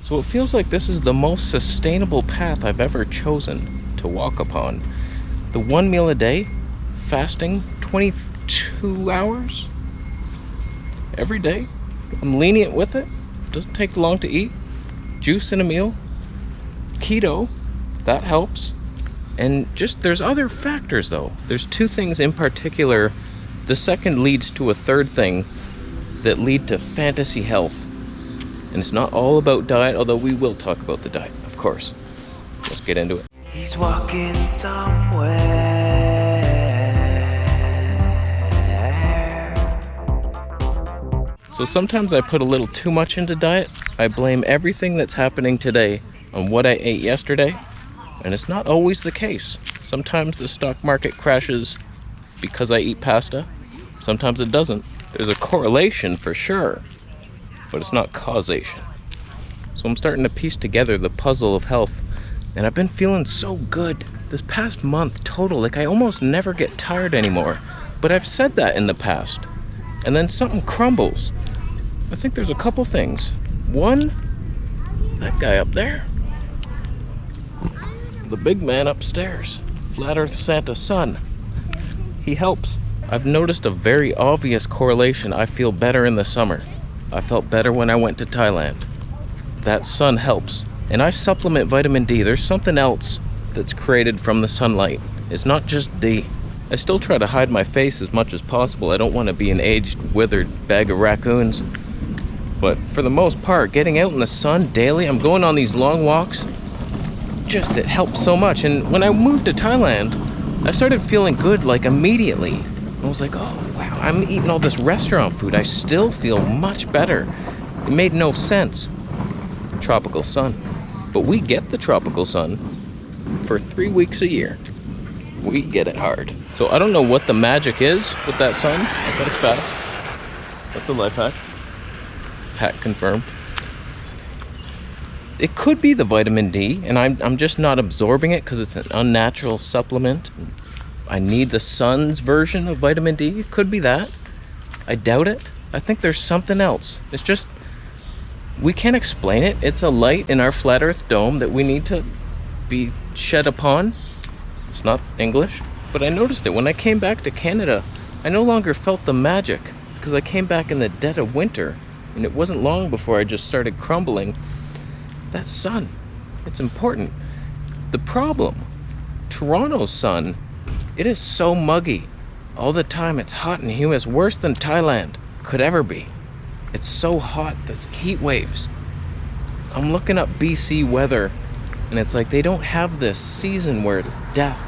So it feels like this is the most sustainable path I've ever chosen to walk upon. The 1 meal a day, fasting 22 hours every day. I'm lenient with it. Doesn't take long to eat. Juice in a meal. Keto, that helps. And just, there's other factors though. There's two things in particular. The second leads to a third thing that lead to fantasy health. And it's not all about diet, although we will talk about the diet, of course. Let's get into it. He's walking somewhere. So sometimes I put a little too much into diet. I blame everything that's happening today on what I ate yesterday. And it's not always the case. Sometimes the stock market crashes because I eat pasta. Sometimes it doesn't. There's a correlation for sure, but it's not causation. So I'm starting to piece together the puzzle of health, and I've been feeling so good this past month total. Like I almost never get tired anymore, but I've said that in the past. And then something crumbles. I think there's a couple things. One, that guy up there. The big man upstairs, Flat Earth Santa's son. He helps. I've noticed a very obvious correlation. I feel better in the summer. I felt better when I went to Thailand. That sun helps. And I supplement vitamin D. There's something else that's created from the sunlight. It's not just D. I still try to hide my face as much as possible. I don't want to be an aged, withered bag of raccoons. But for the most part, getting out in the sun daily, I'm going on these long walks. Just, it helps so much. And when I moved to Thailand, I started feeling good like immediately. I was like, oh wow, I'm eating all this restaurant food. I still feel much better. It made no sense. Tropical sun. But we get the tropical sun for 3 weeks a year. We get it hard. So I don't know what the magic is with that sun. That is fast. That's a life hack. Hack confirmed. It could be the vitamin D, and I'm just not absorbing it because it's an unnatural supplement. I need the sun's version of vitamin D. It could be that. I doubt it. I think there's something else. It's just, we can't explain it. It's a light in our flat earth dome that we need to be shed upon. It's not English, but I noticed it. When I came back to Canada, I no longer felt the magic because I came back in the dead of winter, and it wasn't long before I just started crumbling. That sun, it's important. The problem, Toronto's sun, it is so muggy all the time. It's hot and humid. It's worse than Thailand could ever be. It's so hot, there's heat waves. I'm looking up BC weather, and it's like they don't have this season where it's death.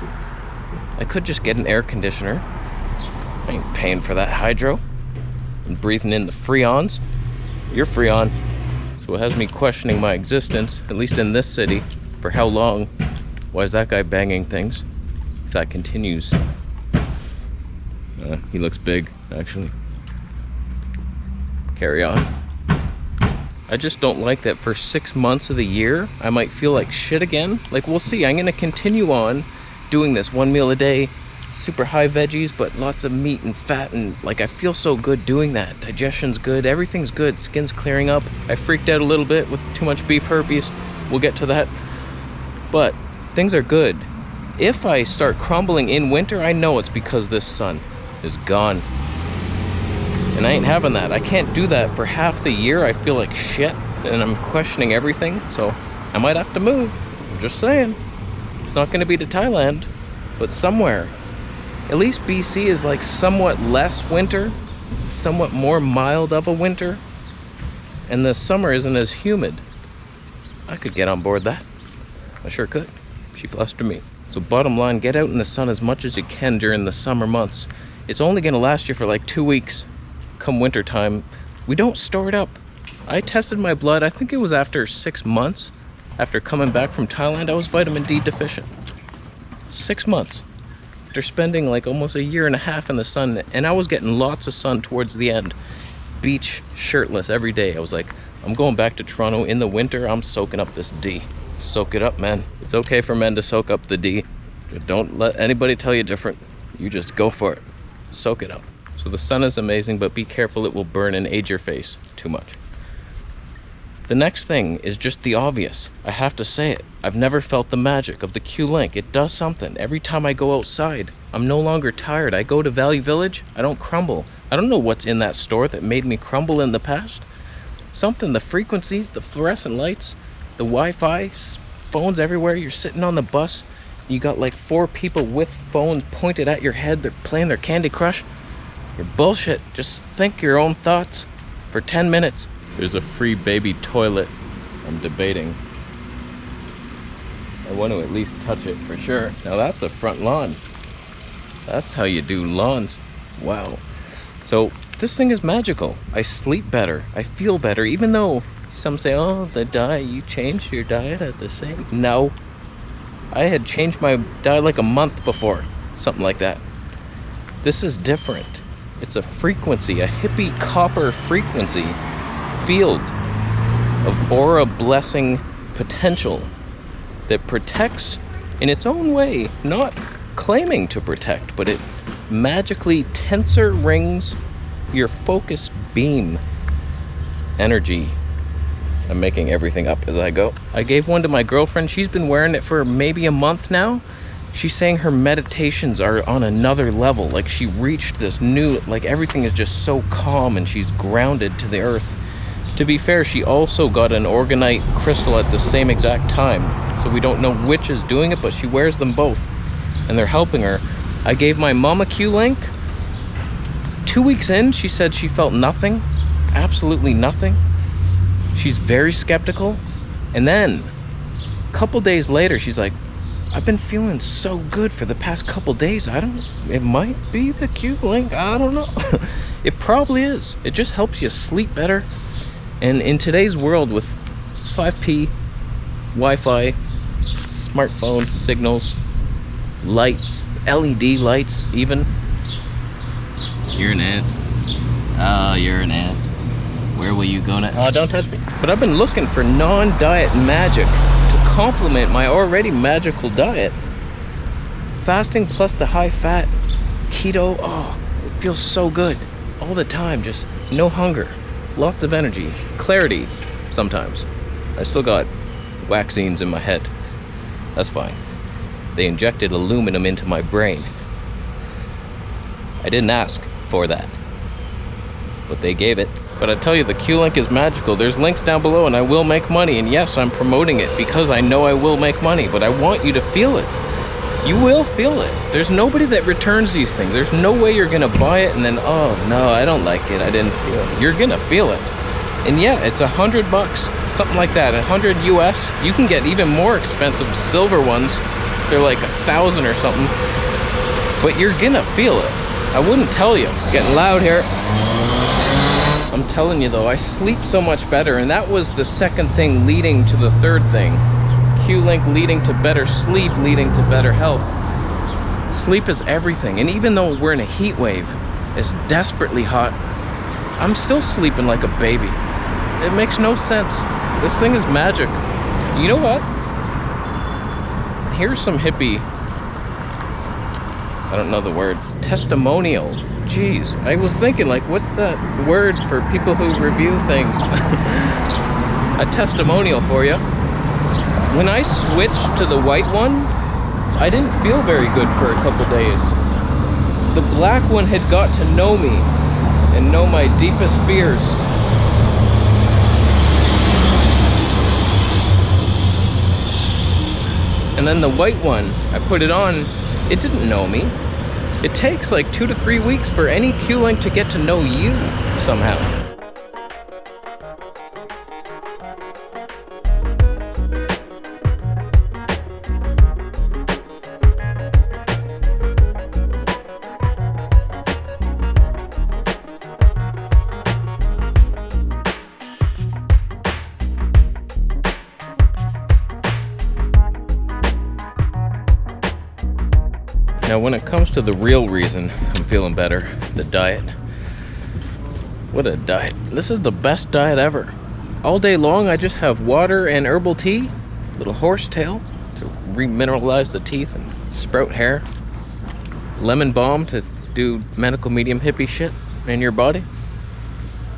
I could just get an air conditioner. I ain't paying for that hydro. I'm breathing in the freons. You're freon. So it has me questioning my existence, at least in this city. For how long? Why is that guy banging things? If that continues. He looks big, actually. Carry on. I just don't like that for 6 months of the year, I might feel like shit again. Like, we'll see. I'm gonna continue on doing this 1 meal a day, super high veggies, but lots of meat and fat, and like I feel so good doing that. Digestion's good, everything's good, skin's clearing up. I freaked out a little bit with too much beef herpes. We'll get to that. But things are good. If I start crumbling in winter, I know it's because this sun is gone. And I ain't having that. I can't do that for half the year. I feel like shit, and I'm questioning everything. So I might have to move. I'm just saying. It's not gonna be to Thailand, but somewhere. At least BC is like somewhat less winter, somewhat more mild of a winter, and the summer isn't as humid. I could get on board that. I sure could. She flustered me. So bottom line, get out in the sun as much as you can during the summer months. It's only gonna last you for like 2 weeks. Come winter time, we don't store it up. I tested my blood, I think it was after 6 months. After coming back from Thailand, I was vitamin D deficient. 6 months. After spending like almost a year and a half in the sun, and I was getting lots of sun towards the end. Beach, shirtless every day. I was like, I'm going back to Toronto in the winter, I'm soaking up this D. Soak it up, man. It's okay for men to soak up the D. Don't let anybody tell you different. You just go for it. Soak it up. So the sun is amazing, but be careful, it will burn and age your face too much. The next thing is just the obvious. I have to say it. I've never felt the magic of the Q-Link. It does something. Every time I go outside, I'm no longer tired. I go to Value Village, I don't crumble. I don't know what's in that store that made me crumble in the past. Something, the frequencies, the fluorescent lights, the Wi-Fi, phones everywhere. You're sitting on the bus. You got like 4 people with phones pointed at your head. They're playing their Candy Crush. You're bullshit. Just think your own thoughts for 10 minutes. There's a free baby toilet. I'm debating. I want to at least touch it for sure. Now that's a front lawn. That's how you do lawns. Wow. So this thing is magical. I sleep better. I feel better. Even though some say, oh, the diet, you changed your diet at the same. No. I had changed my diet like a month before. Something like that. This is different. It's a frequency, a hippie copper frequency field of aura blessing potential that protects in its own way, not claiming to protect, but it magically tensor rings your focus beam energy. I'm making everything up as I go. I gave one to my girlfriend. She's been wearing it for maybe a month now. She's saying her meditations are on another level. Like she reached this new, like everything is just so calm and she's grounded to the earth. To be fair, she also got an organite crystal at the same exact time. So we don't know which is doing it, but she wears them both and they're helping her. I gave my mom a Q-Link. 2 weeks in, she said she felt nothing, absolutely nothing. She's very skeptical. And then a couple days later, she's like, I've been feeling so good for the past couple days. It might be the Q-Link, I don't know. It probably is. It just helps you sleep better. And in today's world with 5P, Wi-Fi, smartphones, signals, lights, LED lights even. You're an ant. Oh, you're an ant. Where will you go next? Oh, don't touch me. But I've been looking for non-diet magic to complement my already magical diet. Fasting plus the high-fat keto, oh, it feels so good. All the time, just no hunger. Lots of energy, clarity sometimes. I still got vaccines in my head. That's fine. They injected aluminum into my brain. I didn't ask for that, but they gave it. But I tell you, the Q-Link is magical. There's links down below and I will make money. And yes, I'm promoting it because I know I will make money, but I want you to feel it. You will feel it. There's nobody that returns these things. There's no way you're gonna buy it and then, oh no, I don't like it, I didn't feel it. You're gonna feel it. And yeah, it's $100, something like that, 100 US. You can get even more expensive silver ones. They're like 1,000 or something. But you're gonna feel it. I wouldn't tell you. Getting loud here. I'm telling you though, I sleep so much better, and that was the second thing leading to the third thing. Q-Link leading to better sleep, leading to better health. Sleep is everything, and even though we're in a heat wave, it's desperately hot, I'm still sleeping like a baby. It makes no sense. This thing is magic. You know what? Here's some hippie, I don't know the words, testimonial. Jeez, I was thinking like, what's that word for people who review things? A testimonial for you. When I switched to the white one, I didn't feel very good for a couple days. The black one had got to know me and know my deepest fears. And then the white one, I put it on, it didn't know me. It takes like 2 to 3 weeks for any Q-Link to get to know you somehow. Now, when it comes to the real reason I'm feeling better, the diet. What a diet. This is the best diet ever. All day long, I just have water and herbal tea, little horsetail to remineralize the teeth and sprout hair, lemon balm to do medical medium hippie shit in your body,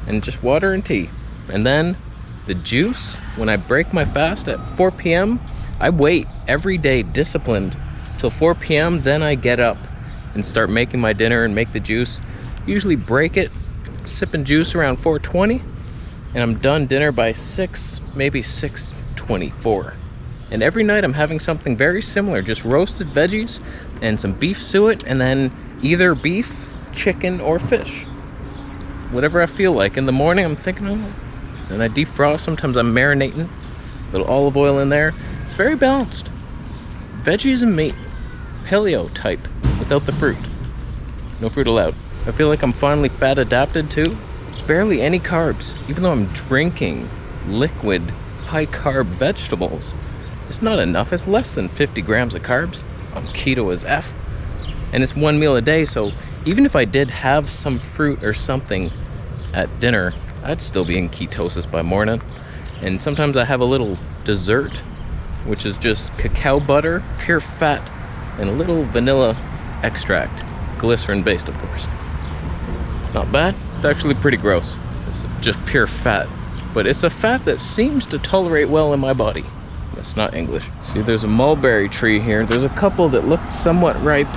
and just water and tea. And then The juice, when I break my fast at 4 p.m., I wait every day, disciplined, till 4 p.m., then I get up and start making my dinner and make the juice. Usually break it, sipping juice around 4:20, and I'm done dinner by 6, maybe 6:24. And every night I'm having something very similar, just roasted veggies and some beef suet, and then either beef, chicken, or fish. Whatever I feel like. In the morning I'm thinking, oh, and I defrost. Sometimes I'm marinating, a little olive oil in there. It's very balanced. Veggies and meat, paleo type, without the fruit. No fruit allowed. I feel like I'm finally fat adapted too. Barely any carbs, even though I'm drinking liquid, high carb vegetables. It's not enough. It's less than 50 grams of carbs. I'm keto as F. And it's 1 meal a day, so even if I did have some fruit or something at dinner, I'd still be in ketosis by morning. And sometimes I have a little dessert, which is just cacao butter, pure fat, and a little vanilla extract. Glycerin based, of course. Not bad. It's actually pretty gross. It's just pure fat. But it's a fat that seems to tolerate well in my body. That's not English. See, there's a mulberry tree here. There's a couple that look somewhat ripe.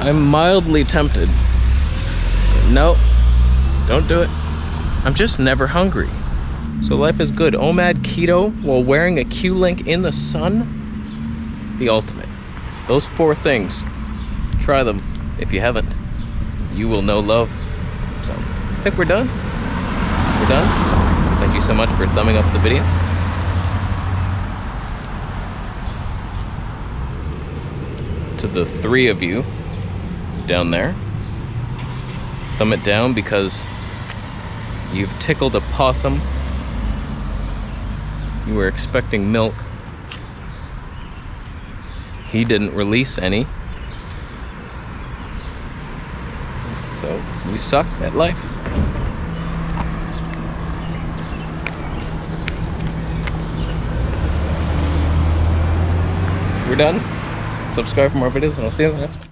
I'm mildly tempted. No, don't do it. I'm just never hungry. So life is good. Omad keto while wearing a Q-Link in the sun. The ultimate. Those 4 things. Try them. If you haven't, you will know love. So, I think we're done. We're done. Thank you so much for thumbing up the video. To the 3 of you down there, thumb it down because you've tickled a possum. You were expecting milk. He didn't release any. So you suck at life. We're done. Subscribe for more videos and I'll see you in the next one.